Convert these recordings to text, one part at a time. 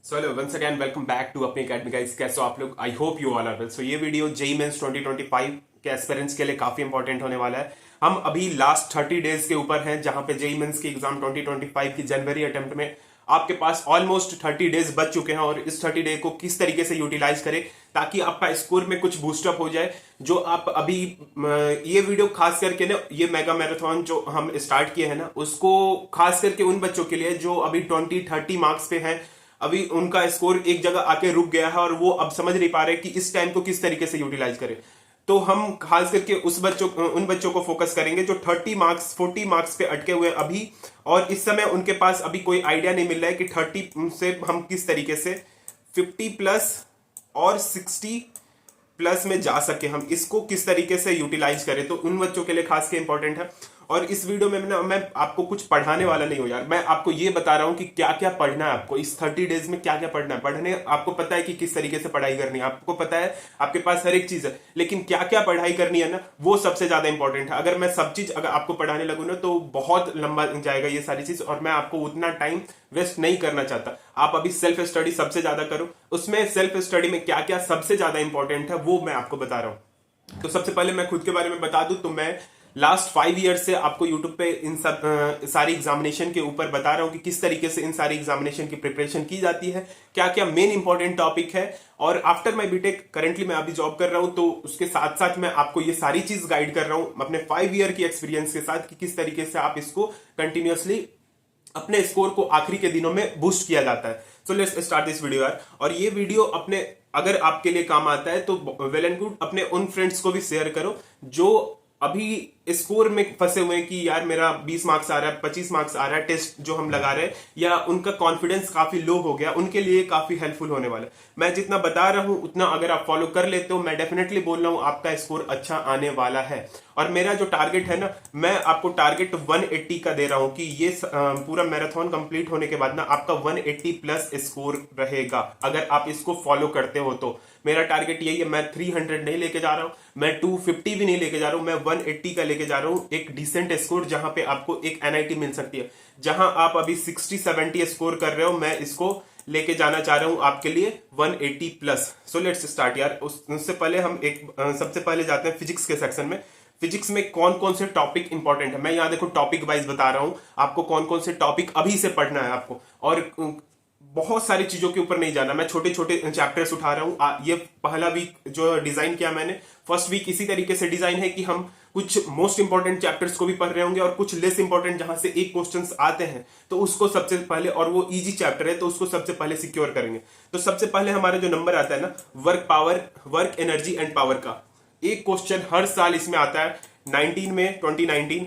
So hello once again welcome back to अपनी academy guys. कैसे हो आप लोग? I hope you all are well. So ये वीडियो जेई मेंस 2025 के एस्पिरेंट्स के लिए काफी इंपॉर्टेंट होने वाला है। हम अभी लास्ट 30 डेज के ऊपर हैं जहां पे जेई मेंस की एग्जाम 2025 की जनवरी अटेम्प्ट में आपके पास ऑलमोस्ट 30 डेज बच चुके हैं और इस 30 डे को किस तरीके से यूटिलाइज करें ताकि आपका स्कोर में कुछ बूस्टअप हो जाए। जो आप अभी ये वीडियो खास करके ना, ये मेगा मैराथन जो हम स्टार्ट किए हैं ना, उसको खास करके उन बच्चों के लिए जो अभी 20-30 मार्क्स पे हैं। अभी उनका स्कोर एक जगह आके रुक गया है और वो अब समझ नहीं पा रहे कि इस टाइम को किस तरीके से यूटिलाइज करें। तो हम खास करके उन बच्चों को फोकस करेंगे जो 30 मार्क्स 40 मार्क्स पे अटके हुए हैं अभी, और इस समय उनके पास अभी कोई आइडिया नहीं मिल रहा है कि 30 से हम किस तरीके से 50 प्लस और 60 प्लस में जा सके, हम इसको किस तरीके से यूटिलाइज करें। तो उन बच्चों के लिए खास के इंपॉर्टेंट है। और इस वीडियो में ना, मैं आपको कुछ पढ़ाने वाला नहीं हूं यार, मैं आपको ये बता रहा हूं कि क्या क्या पढ़ना है आपको इस 30 डेज में, क्या क्या पढ़ना है। पढ़ने आपको पता है कि किस तरीके से पढ़ाई करनी है, आपको पता है, आपके पास हर एक चीज है, लेकिन क्या क्या पढ़ाई करनी है ना, वो सबसे ज्यादा इंपॉर्टेंट है। अगर मैं सब चीज अगर आपको पढ़ाने लगूँ ना तो बहुत लंबा जाएगा ये सारी चीज, और मैं आपको उतना टाइम वेस्ट नहीं करना चाहता। आप अभी सेल्फ स्टडी सबसे ज्यादा करो, उसमें सेल्फ स्टडी में क्या क्या सबसे ज्यादा इंपॉर्टेंट है वो मैं आपको बता रहा हूं। तो सबसे पहले मैं खुद के बारे में बता दूं तो मैं लास्ट 5 ईयर से आपको यूट्यूब पे इन सब सारी एग्जामिनेशन के ऊपर बता रहा हूं कि किस तरीके से इन सारी एग्जामिनेशन की प्रिपरेशन की जाती है, क्या क्या मेन इंपॉर्टेंट टॉपिक है। और आफ्टर माय बीटेक करंटली मैं अभी जॉब कर रहा हूं, तो उसके साथ साथ मैं आपको ये सारी चीज गाइड कर रहा हूं अपने 5 ईयर की एक्सपीरियंस के साथ कि किस तरीके से आप इसको कंटिन्यूअसली अपने स्कोर को आखिरी के दिनों में बूस्ट किया जाता है। So let's start this video यार। और ये वीडियो अपने अगर आपके लिए काम आता है तो वेल एंड गुड, अपने उन फ्रेंड्स को भी शेयर करो जो अभी स्कोर में फंसे हुए हैं कि यार मेरा 20 मार्क्स आ रहा है, 25 मार्क्स आ रहा है टेस्ट जो हम लगा रहे हैं, या उनका कॉन्फिडेंस काफी लो हो गया, उनके लिए काफी हेल्पफुल होने वाला है। मैं जितना बता रहा हूं उतना अगर आप फॉलो कर लेते हो, मैं डेफिनेटली बोल रहा हूं आपका स्कोर अच्छा आने वाला है। और मेरा जो टारगेट है ना, मैं आपको टारगेट 180 का दे रहा हूं कि ये पूरा मैराथन कंप्लीट होने के बाद ना आपका 180 प्लस स्कोर रहेगा अगर आप इसको फॉलो करते हो तो। मेरा टारगेट यही है। मैं 300 नहीं लेके जा रहा हूं, मैं 250 भी नहीं लेके जा रहा हूं, मैं 180 का लेके जा रहा हूं, एक डिसेंट स्कोर जहां पे आपको एक एनआईटी मिल सकती है। जहां आप अभी 60-70 स्कोर कर रहे हो, मैं इसको लेके जाना चाह रहा हूं आपके लिए 180 प्लस। सो लेट्स स्टार्ट यार। उससे पहले हम सबसे पहले जाते हैं फिजिक्स के सेक्शन में। फिजिक्स में कौन कौन से टॉपिक इंपॉर्टेंट है, मैं यहां देखो टॉपिक वाइज बता रहा हूं आपको कौन कौन से टॉपिक अभी से पढ़ना है आपको। और बहुत सारी चीजों के ऊपर नहीं जाना, मैं छोटे छोटे चैप्टर्स उठा रहा हूं। ये पहला वीक जो डिजाइन किया मैंने, फर्स्ट वीक इसी तरीके से डिजाइन है कि हम कुछ मोस्ट इंपॉर्टेंट चैप्टर्स को भी पढ़ रहे होंगे और कुछ लेस इंपॉर्टेंट जहां से एक क्वेश्चंस आते हैं तो उसको सबसे पहले, और वो इजी चैप्टर है तो उसको सबसे पहले सिक्योर करेंगे। तो सबसे पहले हमारा जो नंबर आता है ना, वर्क एनर्जी एंड पावर का एक क्वेश्चन हर साल इसमें आता है। 19 में 2019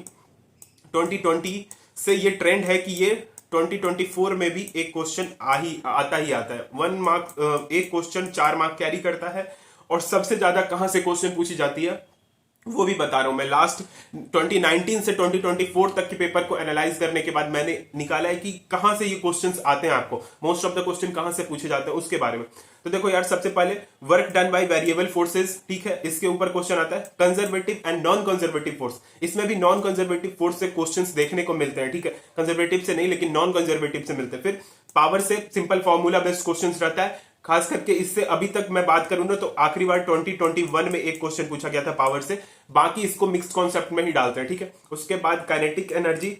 2020 से ये ट्रेंड है कि ये 2024 में भी एक क्वेश्चन आता ही आता है। 1 मार्क एक क्वेश्चन 4 मार्क कैरी करता है। और सबसे ज्यादा कहां से क्वेश्चन पूछी जाती है वो भी बता रहा हूं मैं। लास्ट 2019 से 2024 तक के पेपर को एनालाइज करने के बाद मैंने निकाला है कि कहां से ये क्वेश्चंस आते हैं, आपको मोस्ट ऑफ द क्वेश्चन कहां से पूछे जाते हैं उसके बारे में। तो देखो यार, सबसे पहले work done by variable forces, ठीक है, इसके ऊपर क्वेश्चन आता है। Conservative and non conservative force, इसमें भी नॉन कंजर्वेटिव फोर्स से क्वेश्चंस देखने को मिलते हैं, ठीक है, कंजर्वेटिव से नहीं लेकिन नॉन कंजर्वेटिव से मिलते हैं। फिर पावर से सिंपल फॉर्मूला बेस्ड क्वेश्चन रहता है। खास करके इससे अभी तक मैं बात करूं ना तो आखिरी बार 2021 में एक क्वेश्चन पूछा गया था पावर से, बाकी इसको मिक्स्ड कॉन्सेप्ट में ही डालते हैं, ठीक है। उसके बाद काइनेटिक एनर्जी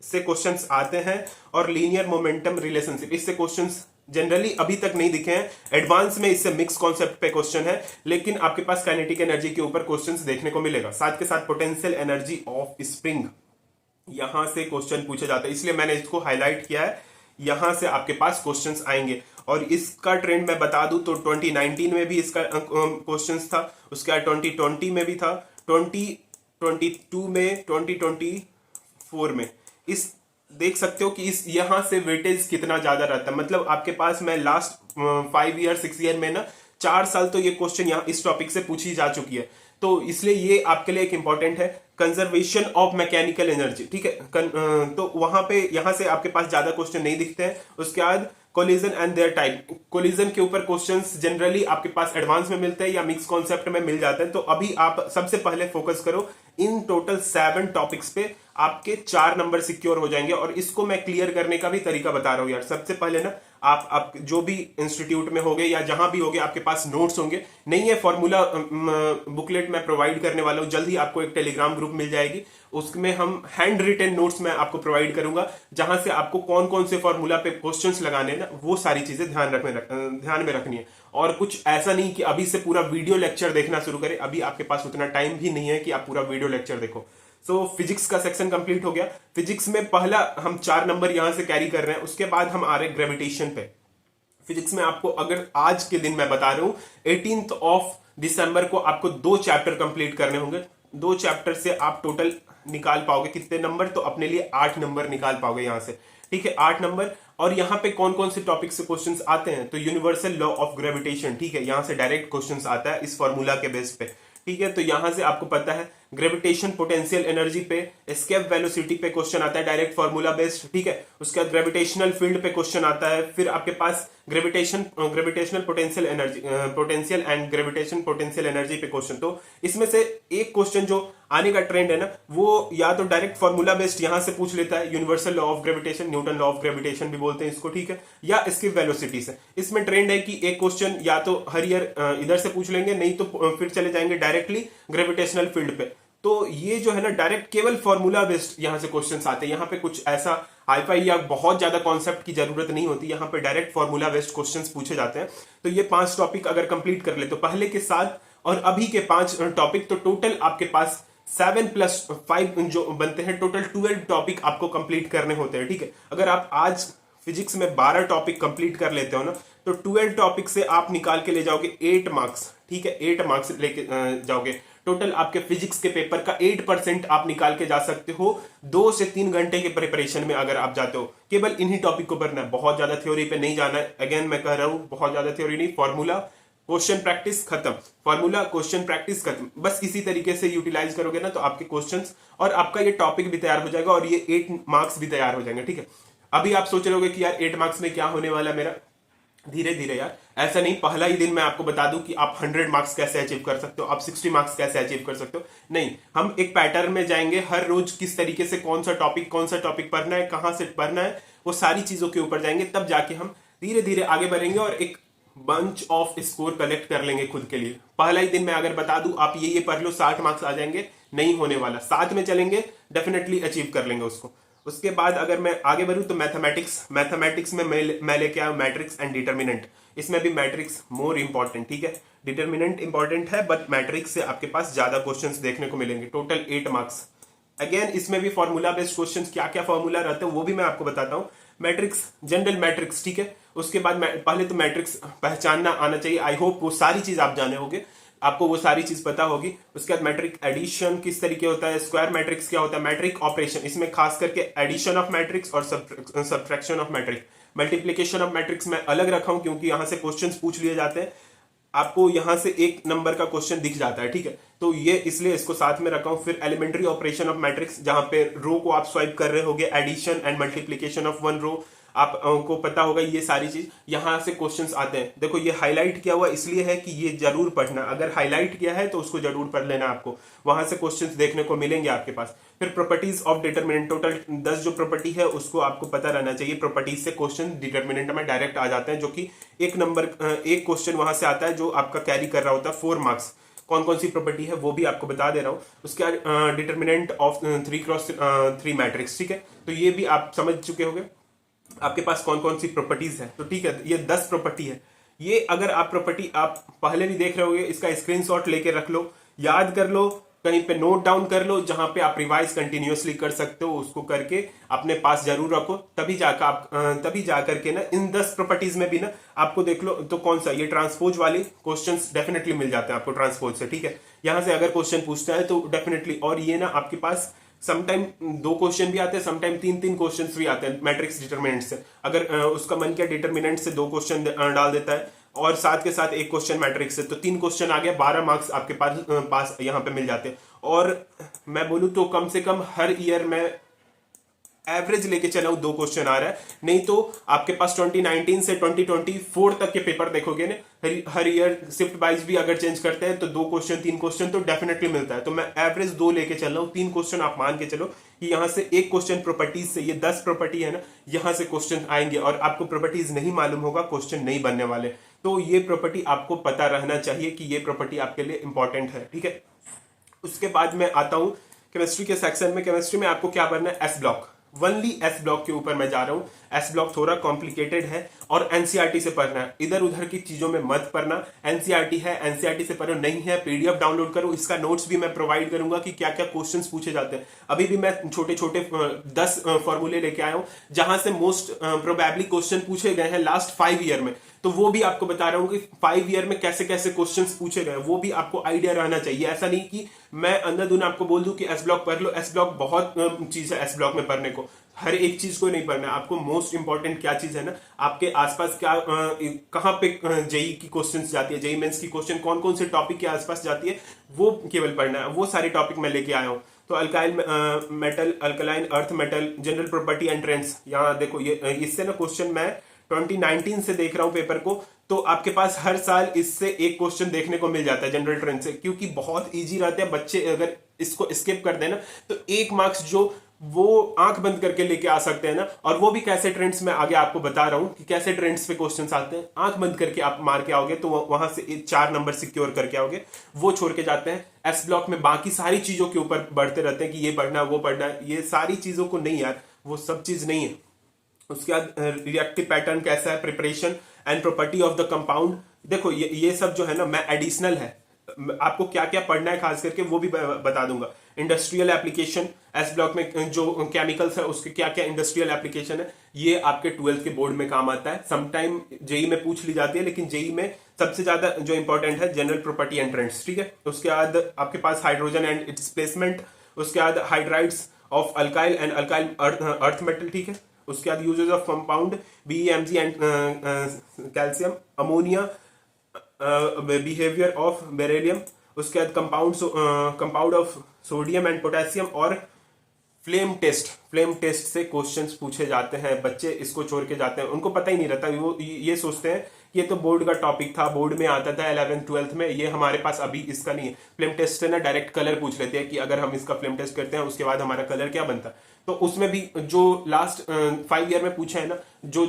से क्वेश्चंस आते हैं और लीनियर मोमेंटम रिलेशनशिप, इससे क्वेश्चंस जनरली अभी तक नहीं दिखे हैं। एडवांस में इससे मिक्स कॉन्सेप्ट पे क्वेश्चन है, लेकिन आपके पास काइनेटिक एनर्जी के ऊपर क्वेश्चंस देखने को मिलेगा। साथ के साथ पोटेंशियल एनर्जी ऑफ स्प्रिंग, यहां से क्वेश्चन पूछे जाते हैं, इसलिए मैंने इसको हाईलाइट किया है। यहां से आपके पास क्वेश्चंस आएंगे। और इसका ट्रेंड मैं बता दूं तो 2019 में भी इसका क्वेश्चंस था, उसके बाद 2020 में भी था, 2022 में, 2024 में। इस देख सकते हो कि इस यहां से वेटेज कितना ज्यादा रहता है। मतलब आपके पास मैं लास्ट 5 ईयर 6 ईयर में ना 4 साल तो ये क्वेश्चन यहाँ इस टॉपिक से पूछी जा चुकी है, तो इसलिए ये आपके लिए एक इंपॉर्टेंट है। कंजर्वेशन ऑफ मैकेनिकल एनर्जी, ठीक है, तो वहां पे यहां से आपके पास ज्यादा क्वेश्चन नहीं दिखते हैं। उसके बाद collision and their type, collision के ऊपर क्वेश्चंस जनरली आपके पास एडवांस में मिलते हैं या मिक्स कॉन्सेप्ट में मिल जाते हैं। तो अभी आप सबसे पहले फोकस करो इन टोटल 7 टॉपिक्स पे, आपके 4 नंबर सिक्योर हो जाएंगे। और इसको मैं क्लियर करने का भी तरीका बता रहा हूं यार। सबसे पहले ना आप जो भी इंस्टीट्यूट में होगे या जहां भी होगे आपके पास नोट्स होंगे। नहीं है फॉर्मूला बुकलेट मैं प्रोवाइड करने वाला हूं, जल्द ही आपको एक टेलीग्राम ग्रुप मिल जाएगी, उसमें हम हैंड रिटन नोट्स मैं आपको प्रोवाइड करूंगा, जहां से आपको कौन कौन से फॉर्मूला पे क्वेश्चंस लगाने हैं ना, वो सारी चीजें ध्यान में रखनी है। और कुछ ऐसा नहीं कि अभी से पूरा वीडियो लेक्चर देखना शुरू करें, अभी आपके पास उतना टाइम भी नहीं है कि आप पूरा वीडियो लेक्चर देखो। फिजिक्स का सेक्शन कंप्लीट हो गया। फिजिक्स में पहला हम 4 नंबर यहां से कैरी कर रहे हैं, उसके बाद हम आ रहे हैं ग्रेविटेशन पे। फिजिक्स में आपको अगर आज के दिन मैं बता रहा हूं 18 ऑफ दिसंबर को आपको 2 चैप्टर कंप्लीट करने होंगे। 2 चैप्टर से आप टोटल निकाल पाओगे कितने नंबर, तो अपने लिए 8 नंबर निकाल पाओगे यहां से, ठीक है, 8 नंबर। और यहां पे कौन कौन से टॉपिक से क्वेश्चंस आते हैं, तो यूनिवर्सल लॉ ऑफ ग्रेविटेशन, ठीक है, यहां से डायरेक्ट क्वेश्चंस आता है इस फॉर्मूला के बेस पे, ठीक है। तो यहां से आपको पता है ग्रेविटेशन पोटेंशियल एनर्जी पे, एस्केप वेलोसिटी पे क्वेश्चन आता है डायरेक्ट फॉर्मूला बेस्ड, ठीक है। उसके बाद ग्रेविटेशनल फील्ड पे क्वेश्चन आता है, फिर आपके पास gravitational potential and gravitation potential energy पे क्वेश्चन। तो इसमें से एक क्वेश्चन जो आने का ट्रेंड है ना, वो या तो डायरेक्ट फॉर्मूला बेस्ड यहां से पूछ लेता है, universal law of gravitation, Newton law of gravitation भी बोलते हैं इसको, ठीक है, या एस्केप वेलोसिटी से। इसमें ट्रेंड है कि एक क्वेश्चन या तो हर ईयर इधर से पूछ लेंगे, नहीं तो फिर चले जाएंगे डायरेक्टली ग्रेविटेशनल फील्ड पे। तो ये जो है ना डायरेक्ट केवल फॉर्मूला बेस्ड यहां से क्वेश्चंस आते हैं, यहाँ पे कुछ ऐसा हाईफाई या बहुत ज्यादा कॉन्सेप्ट की जरूरत नहीं होती, यहाँ पे डायरेक्ट फॉर्मूला बेस्ड क्वेश्चंस पूछे जाते हैं। तो ये 5 टॉपिक अगर कंप्लीट कर ले तो पहले के 7 और अभी के 5 टॉपिक, तो टोटल आपके पास 7 + 5 जो बनते हैं, टोटल 12 टॉपिक आपको कंप्लीट करने होते हैं, ठीक है। अगर आप आज फिजिक्स में 12 टॉपिक कंप्लीट कर लेते हो ना, तो 12 टॉपिक से आप निकाल के ले जाओगे 8 मार्क्स, ठीक है, 8 मार्क्स लेके जाओगे। टोटल आपके फिजिक्स के पेपर का 8% आप निकाल के जा सकते हो 2 से 3 घंटे के प्रिपरेशन में अगर आप जाते हो। केवल इन्हीं टॉपिक को पढ़ना है, बहुत ज्यादा थ्योरी पे नहीं जाना है। अगेन मैं कह रहा हूं बहुत ज्यादा थ्योरी नहीं, फॉर्मूला क्वेश्चन प्रैक्टिस खत्म, फॉर्मूला क्वेश्चन प्रैक्टिस खत्म, बस इसी तरीके से यूटिलाइज करोगे ना, तो आपके क्वेश्चंस और आपका ये टॉपिक भी तैयार हो जाएगा और ये 8 मार्क्स भी तैयार हो जाएंगे, ठीक है। अभी आप सोच रहे होगे कि यार 8 मार्क्स में क्या होने वाला मेरा, धीरे धीरे यार, ऐसा नहीं पहला ही दिन मैं आपको बता दूं कि आप 100 मार्क्स कैसे अचीव कर सकते हो, आप 60 मार्क्स कैसे अचीव कर सकते हो, नहीं, हम एक पैटर्न में जाएंगे। हर रोज किस तरीके से कौन सा टॉपिक पढ़ना है, कहां से पढ़ना है, वो सारी चीजों के ऊपर जाएंगे, तब जाके हम धीरे धीरे आगे बढ़ेंगे और एक बंच ऑफ स्कोर कलेक्ट कर लेंगे खुद के लिए। पहला ही दिन मैं अगर बता दूं आप ये पढ़ लो 60 मार्क्स आ जाएंगे, नहीं होने वाला, 7 में चलेंगे, डेफिनेटली अचीव कर लेंगे उसको। उसके बाद अगर मैं आगे बढ़ूं तो मैथमेटिक्स में मैं लेके आया मैट्रिक्स एंड डिटर्मिनेंट। इसमें भी मैट्रिक्स मोर इंपॉर्टेंट, ठीक है, डिटर्मिनेंट इंपॉर्टेंट है, बट मैट्रिक्स से आपके पास ज्यादा क्वेश्चंस देखने को मिलेंगे, टोटल 8 मार्क्स। अगेन इसमें भी फॉर्मूला बेस्ड क्वेश्चंस, क्या क्या फॉर्मूला रहते हैं वो भी मैं आपको बताता हूं। मैट्रिक्स, जनरल मैट्रिक्स, ठीक है, उसके बाद पहले तो मैट्रिक्स पहचानना आना चाहिए, आई होप वो सारी चीज आप जाने होंगे, आपको वो सारी चीज पता होगी। उसके बाद मैट्रिक एडिशन किस तरीके होता है, स्क्वायर मैट्रिक्स क्या होता है, मैट्रिक ऑपरेशन, इसमें खास करके एडिशन ऑफ मैट्रिक्स और subtraction of matrix, multiplication of matrix मैं अलग रखा हूं क्योंकि यहां से क्वेश्चंस पूछ लिए जाते हैं, आपको यहां से 1 नंबर का क्वेश्चन दिख जाता है, ठीक है, तो ये इसलिए इसको साथ में रखा हूं। फिर एलिमेंट्री ऑपरेशन ऑफ मैट्रिक्स, जहां पे रो को आप स्वाइप कर रहे होगे, एडिशन एंड मल्टीप्लीकेशन ऑफ 1 रो, आपको पता होगा ये सारी चीज, यहां से क्वेश्चंस आते हैं। देखो ये हाईलाइट किया हुआ इसलिए है कि ये जरूर पढ़ना, अगर हाईलाइट किया है तो उसको जरूर पढ़ लेना, आपको वहां से क्वेश्चंस देखने को मिलेंगे आपके पास। फिर प्रॉपर्टीज ऑफ डिटर्मिनेंट, टोटल 10 जो प्रॉपर्टी है उसको आपको पता रहना चाहिए। प्रॉपर्टीज से क्वेश्चन डिटर्मिनेंट में डायरेक्ट आ जाते हैं, जो कि एक क्वेश्चन वहां से आता है जो आपका कैरी कर रहा होता है 4 मार्क्स। कौन कौन सी प्रॉपर्टी है वो भी आपको बता दे रहा हूं। उसके बाद डिटर्मिनेंट ऑफ 3x3 मैट्रिक्स, ठीक है, तो ये भी आप समझ चुके होंगे आपके पास कौन कौन सी प्रॉपर्टीज है। तो ठीक है, ये 10 प्रॉपर्टी है। ये अगर आप प्रॉपर्टी आप पहले भी देख रहे होगे, इसका स्क्रीनशॉट लेके रख लो, याद कर लो, कहीं पे नोट डाउन कर लो, जहां पे आप रिवाइज कंटिन्यूअसली कर सकते हो उसको करके अपने पास जरूर रखो, तभी जाकर के ना इन 10 प्रॉपर्टीज में भी ना आपको देख लो तो कौन सा, ये ट्रांसपोज वाले क्वेश्चंस डेफिनेटली मिल जाते हैं आपको ट्रांसपोज से, ठीक है। यहां से अगर क्वेश्चन पूछता है तो डेफिनेटली, और ये ना आपके पास समटाइम 2 क्वेश्चन भी आते हैं, समटाइम 3 क्वेश्चन भी आते हैं मैट्रिक्स डिटर्मिनेंट से। अगर उसका मन किया डिटर्मिनेंट से 2 क्वेश्चन डाल देता है और साथ के साथ 1 क्वेश्चन मैट्रिक्स से, तो 3 क्वेश्चन आ गया, 12 मार्क्स आपके पास यहाँ पे मिल जाते हैं। और मैं बोलूं तो कम से कम हर ईयर में एवरेज लेके चला हूं 2 क्वेश्चन आ रहा है, नहीं तो आपके पास 2019 से 2024 तक के पेपर देखोगे ना, हर ईयर शिफ्ट वाइज भी अगर चेंज करते हैं तो 2 क्वेश्चन 3 क्वेश्चन तो डेफिनेटली मिलता है। तो मैं एवरेज 2 लेके चल रहा हूं, 3 क्वेश्चन आप मान के चलो कि यहाँ से एक क्वेश्चन प्रॉपर्टीज से, ये 10 प्रॉपर्टी है ना, यहाँ से क्वेश्चन आएंगे और आपको प्रॉपर्टीज नहीं मालूम होगा, क्वेश्चन नहीं बनने वाले। तो ये प्रॉपर्टी आपको पता रहना चाहिए कि ये प्रॉपर्टी आपके लिए इंपॉर्टेंट है, ठीक है। उसके बाद मैं आता हूं केमिस्ट्री के सेक्शन में। केमिस्ट्री में आपको क्या पढ़ना है, S block, only S block के ऊपर मैं जा रहा हूं। एस ब्लॉक थोड़ा कॉम्प्लिकेटेड है और एनसीईआरटी से पढ़ना है, इधर उधर की चीजों में मत पढ़ना। एनसीईआरटी है, एनसीईआरटी से पढ़ो, नहीं है पीडीएफ डाउनलोड करो, इसका नोट्स भी मैं प्रोवाइड करूंगा कि क्या क्या क्वेश्चंस पूछे जाते हैं। अभी भी मैं छोटे छोटे 10 फॉर्मूले लेके आया हूं जहां से मोस्ट प्रोबेबली क्वेश्चन पूछे गए हैं लास्ट 5 ईयर में, तो वो भी आपको बता रहा हूं कि 5 ईयर में कैसे कैसे क्वेश्चंस पूछे गए, वो भी आपको आइडिया रहना चाहिए। ऐसा नहीं कि मैं अंधाधुन आपको बोल दूं कि एस ब्लॉक पढ़ लो, एस ब्लॉक बहुत चीज है एस ब्लॉक में पढ़ने को, हर एक चीज को नहीं पढ़ना है आपको। मोस्ट इंपॉर्टेंट क्या चीज है ना, आपके आसपास क्या कहां पे जेई की क्वेश्चंस जाती है, जेई मेंस की क्वेश्चन कौन कौन से टॉपिक के आसपास जाती है, वो केवल पढ़ना है। वो सारे टॉपिक मैं लेके आया हूं। तो alkyl metal, alkaline earth metal, general property and trends, यहाँ देखो ये इससे ना क्वेश्चन मैं 2019 से देख रहा हूं पेपर को, तो आपके पास हर साल इससे एक क्वेश्चन देखने को मिल जाता है जनरल ट्रेंड से, क्योंकि बहुत इजी रहते हैं। बच्चे अगर इसको स्किप कर देना तो 1 मार्क्स जो वो आंख बंद करके लेके आ सकते हैं ना, और वो भी कैसे ट्रेंड्स में आगे आपको बता रहा हूं कि कैसे ट्रेंड्स पे क्वेश्चंस आते हैं। आंख बंद करके आप मार के आओगे तो वहां से 4 नंबर सिक्योर करके आओगे, वो छोड़ के जाते हैं। एस ब्लॉक में बाकी सारी चीजों के ऊपर बढ़ते रहते हैं कि ये पढ़ना है वो पढ़ना है, ये सारी चीजों को नहीं यार, वो सब चीज नहीं है। उसके बाद रिएक्टिव पैटर्न कैसा है, preparation and property of the compound, देखो ये सब जो है ना मैं एडिशनल है, आपको क्या क्या पढ़ना है खास करके वो भी बता दूंगा। इंडस्ट्रियल एप्लीकेशन, एस ब्लॉक में जो केमिकल्स है उसके क्या क्या इंडस्ट्रियल एप्लीकेशन है, ये आपके 12th के बोर्ड में काम आता है। समटाइम जेई में पूछ ली जाती है, लेकिन जेई में सबसे ज्यादा जो इंपॉर्टेंट है जनरल प्रॉपर्टी एंड ट्रेंड्स, ठीक है। उसके बाद आपके पास हाइड्रोजन एंड इट्स प्लेसमेंट, उसके बाद hydrides of alkyl and alkyl earth metal, ठीक है। उसके बाद uses of compound BMG and calcium, ammonia, behaviour of beryllium, उसके बाद compound of sodium and potassium, और फ्लेम टेस्ट से क्वेश्चंस पूछे जाते हैं। बच्चे इसको छोड़ के जाते हैं, उनको पता ही नहीं रहता, वो ये सोचते हैं कि ये तो बोर्ड का टॉपिक था, बोर्ड में आता था 11th 12th में, ये हमारे पास अभी इसका नहीं है। फ्लेम टेस्ट से ना डायरेक्ट कलर पूछ लेते हैं कि अगर हम इसका फ्लेम टेस्ट करते हैं उसके बाद हमारा कलर क्या बनता है। तो उसमें भी जो लास्ट 5 ईयर में पूछा है ना, जो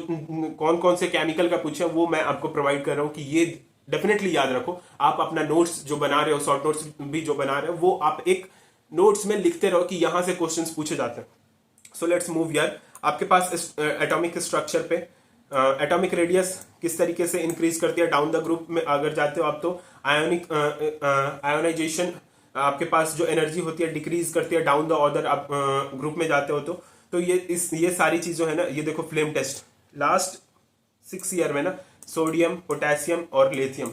कौन कौन से केमिकल का पूछा है वो मैं आपको प्रोवाइड कर रहा हूं कि ये डेफिनेटली याद रखो। आप अपना नोट्स जो बना रहे हो, शॉर्ट नोट्स भी जो बना रहे हो, वो आप एक नोट्स में लिखते रहो कि यहां से क्वेश्चंस पूछे जाते हैं। सो लेट्स मूव यार। आपके पास एटॉमिक स्ट्रक्चर पे एटॉमिक रेडियस किस तरीके से इंक्रीज करती है, डाउन द ग्रुप में अगर जाते हो आप तो आयोनिक आयोनाइजेशन आपके पास जो एनर्जी होती है डिक्रीज करती है, डाउन द ऑर्डर आप ग्रुप में जाते हो तो ये सारी चीजें है ना। ये देखो फ्लेम टेस्ट लास्ट 6 ईयर में ना, सोडियम, पोटेशियम और लिथियम,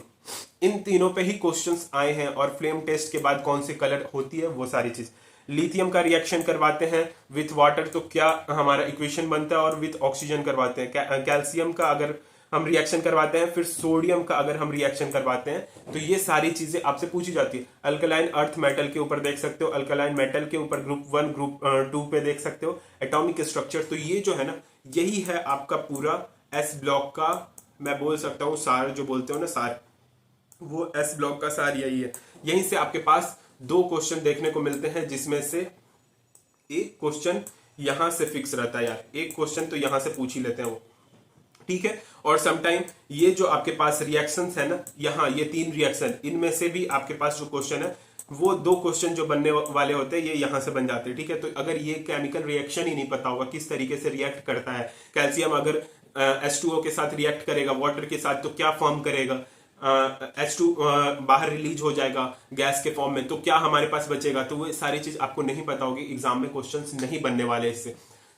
इन तीनों पे ही क्वेश्चंस आए हैं। और फ्लेम टेस्ट के बाद कौन सी कलर होती है वो सारी चीज। लिथियम का रिएक्शन करवाते हैं विथ वाटर तो क्या हमारा इक्वेशन बनता है, और विथ ऑक्सीजन करवाते हैं। कैल्शियम का अगर हम रिएक्शन करवाते हैं, फिर सोडियम का अगर हम रिएक्शन करवाते हैं, तो ये सारी चीजें आपसे पूछी जाती है। अल्कलाइन अर्थ मेटल के ऊपर देख सकते हो, अल्कलाइन मेटल के ऊपर ग्रुप 1 ग्रुप 2 पे देख सकते हो एटॉमिक स्ट्रक्चर। तो ये जो है ना, यही है आपका पूरा एस ब्लॉक का, मैं बोल सकता हूँ सार, जो बोलते हो ना सार, वो एस ब्लॉक का सार यही है। यहीं से आपके पास 2 क्वेश्चन देखने को मिलते हैं, जिसमें से एक क्वेश्चन यहां से फिक्स रहता है यार, एक क्वेश्चन तो यहां से पूछ ही लेते हैं वो, ठीक है। और समटाइम ये जो आपके पास रिएक्शंस है ना, यहाँ ये 3 रिएक्शन, इनमें से भी आपके पास जो क्वेश्चन है वो 2 क्वेश्चन जो बनने वाले होते हैं ये यहां से बन जाते हैं, ठीक है। तो अगर ये केमिकल रिएक्शन ही नहीं पता होगा किस तरीके से रिएक्ट करता है, कैल्शियम अगर H2O के साथ रिएक्ट करेगा वाटर के साथ तो क्या फॉर्म करेगा, H2 बाहर रिलीज हो जाएगा गैस के फॉर्म में, तो क्या हमारे पास बचेगा, तो वो सारी चीज आपको नहीं पता होगी, एग्जाम में क्वेश्चंस नहीं बनने वाले इससे।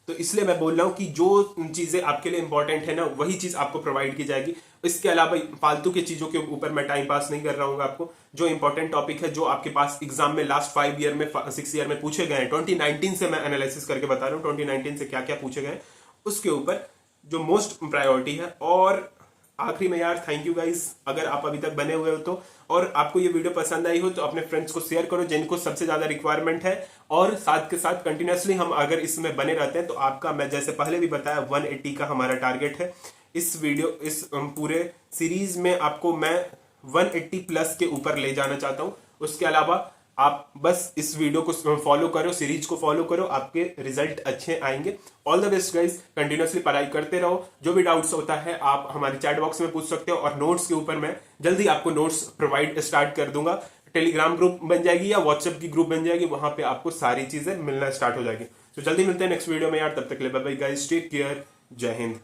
तो इसलिए मैं बोल रहा हूं कि जो चीजें आपके लिए इंपॉर्टेंट है ना, वही चीज आपको प्रोवाइड की जाएगी। इसके अलावा फालतू की चीजों के ऊपर मैं टाइम पास नहीं कर रहा हूँ। आपको जो इंपॉर्टेंट टॉपिक है, जो आपके पास एग्जाम में लास्ट 5 ईयर में 6 ईयर में पूछे गए हैं, 2019 से मैं एनालिसिस करके बता रहा हूँ 2019 से क्या क्या पूछे गए, उसके ऊपर जो मोस्ट प्रायोरिटी है। और आखिरी में यार थैंक यू गाइस, अगर आप अभी तक बने हुए हो तो, और आपको ये वीडियो पसंद आई हो तो अपने फ्रेंड्स को शेयर करो जिनको सबसे ज्यादा रिक्वायरमेंट है। और साथ के साथ कंटिन्यूसली हम अगर इसमें बने रहते हैं तो आपका, मैं जैसे पहले भी बताया, 180 का हमारा टारगेट है। इस पूरे सीरीज में आपको मैं 180 प्लस के ऊपर ले जाना चाहता हूं। उसके अलावा आप बस इस वीडियो को फॉलो करो, सीरीज को फॉलो करो, आपके रिजल्ट अच्छे आएंगे। All the best guys, continuously पढ़ाई करते रहो। जो भी डाउट्स होता है आप हमारे चैट बॉक्स में पूछ सकते हो, और नोट्स के ऊपर मैं जल्दी आपको नोट्स प्रोवाइड स्टार्ट कर दूंगा। टेलीग्राम ग्रुप बन जाएगी या व्हाट्सएप की ग्रुप बन जाएगी, वहां पे आपको सारी चीजें मिलना स्टार्ट हो जाएगी। तो जल्दी मिलते हैं नेक्स्ट वीडियो में यार, तब तक के लिए bye bye guys, take care, जय हिंद।